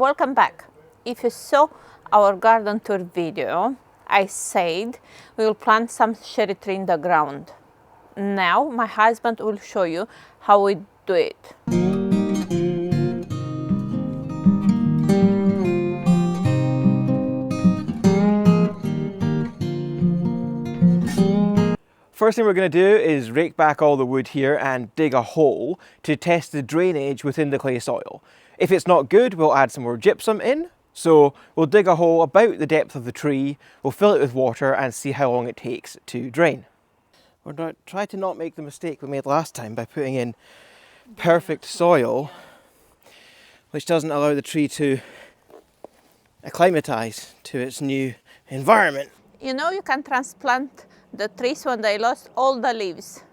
Welcome back. If you saw our garden tour video, I said we will plant some cherry tree in the ground. Now my husband will show you how we do it. First thing we're going to do is rake back all the wood here and dig a hole to test the drainage within the clay soil. If it's not good, we'll add some more gypsum in. So we'll dig a hole about the depth of the tree, we'll fill it with water and see how long it takes to drain. We're going to try to not make the mistake we made last time by putting in perfect soil, which doesn't allow the tree to acclimatise to its new environment. You know, you can transplant the trees when they lost all the leaves.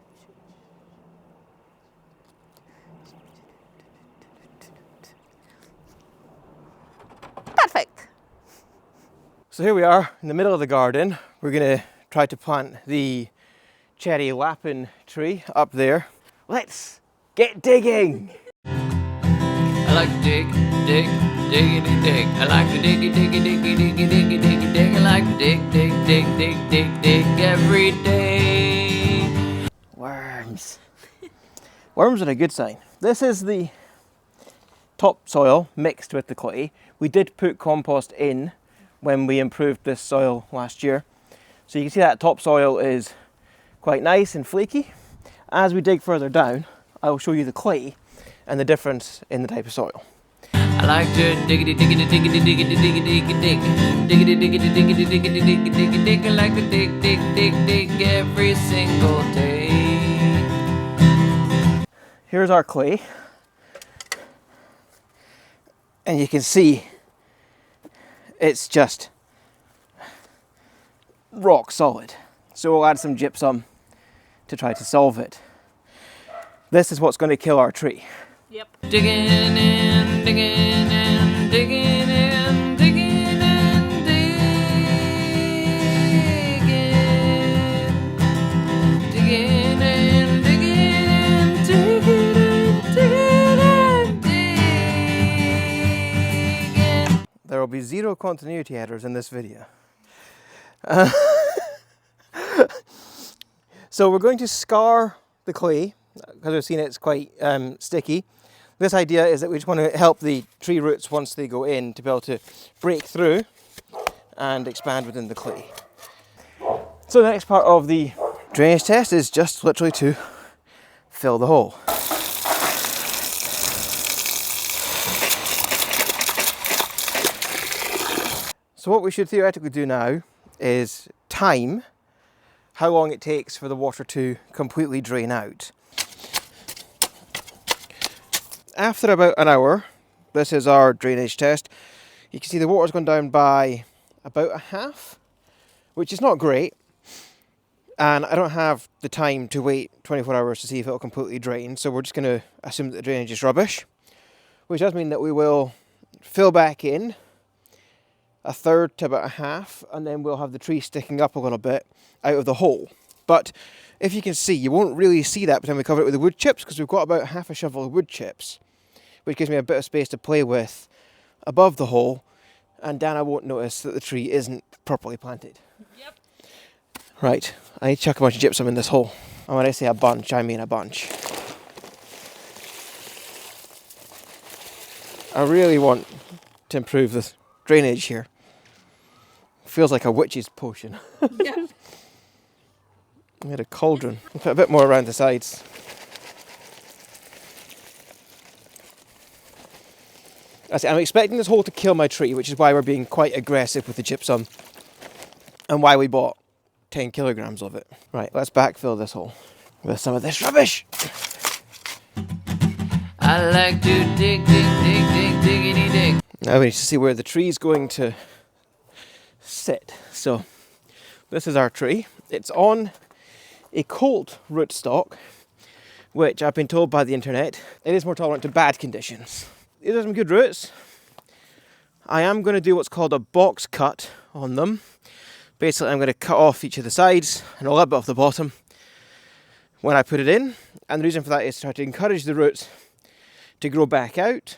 Perfect. So here we are in the middle of the garden. We're going to try to plant the cherry lapin tree up there. Let's get digging. I like to dig, dig, diggity dig. I like to diggy, diggy, diggy, diggy, diggy, diggy, dig. I like to dig, dig, dig, dig, dig, dig every day. Worms. Worms are a good sign. This is the topsoil mixed with the clay. We did put compost in when we improved this soil last year. So you can see that topsoil is quite nice and flaky. As we dig further down, I will show you the clay and the difference in the type of soil. I like to diggity, diggity, diggity, diggity, diggity, diggity, dig. Diggity, diggity, diggity, diggity, diggity, diggity, dig. I like to dig, dig, dig, dig every single day. Here's our clay. And you can see it's just rock solid. So we'll add some gypsum to try to solve it. This is what's going to kill our tree. Yep. Digging in, digging in, digging in, digging in, digging. Digging in, digging in, digging in, digging in, digging. There will be zero continuity errors in this video. So we're going to scar the clay because we've seen it's quite sticky. This idea is that we just want to help the tree roots once they go in to be able to break through and expand within the clay. So the next part of the drainage test is just literally to fill the hole. So what we should theoretically do now is time how long it takes for the water to completely drain out. After about an hour, this is our drainage test, you can see the water's gone down by about a half, which is not great. And I don't have the time to wait 24 hours to see if it'll completely drain, so we're just going to assume that the drainage is rubbish, which does mean that we will fill back in a third to about a half, and then we'll have the tree sticking up a little bit out of the hole. But if you can see, you won't really see that by the time we cover it with the wood chips, because we've got about half a shovel of wood chips, which gives me a bit of space to play with above the hole, and Dana won't notice that the tree isn't properly planted. Yep. Right, I need to chuck a bunch of gypsum in this hole. And when I say a bunch, I mean a bunch. I really want to improve the drainage here. Feels like a witch's potion. Yeah. I made a cauldron. I'll put a bit more around the sides. I'm expecting this hole to kill my tree, which is why we're being quite aggressive with the gypsum and why we bought 10 kilograms of it. Right, let's backfill this hole with some of this rubbish. I like to dig, dig, dig, dig, diggity dig. Now we need to see where the tree is going to sit. So this is our tree. It's on a colt rootstock, which I've been told by the internet, it is more tolerant to bad conditions. These are some good roots. I am going to do what's called a box cut on them. Basically, I'm going to cut off each of the sides and a little bit off the bottom when I put it in. And the reason for that is to try to encourage the roots to grow back out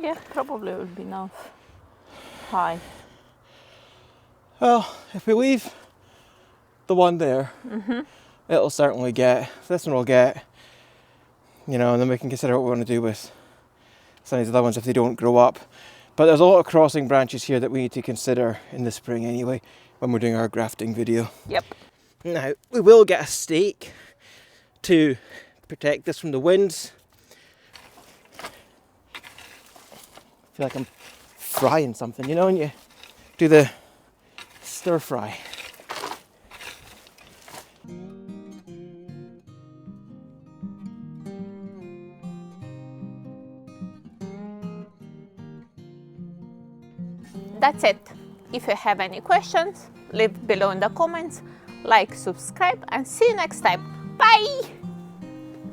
Yeah, probably will be enough high. Well, if we leave the one there, it'll certainly get, this one will get, you know, and then we can consider what we want to do with some of these other ones if they don't grow up. But there's a lot of crossing branches here that we need to consider in the spring anyway, when we're doing our grafting video. Yep. Now, we will get a stake to protect this from the winds. I feel like I'm frying something, you know, when you do the stir fry. That's it. If you have any questions, leave below in the comments, like, subscribe, and see you next time. Bye!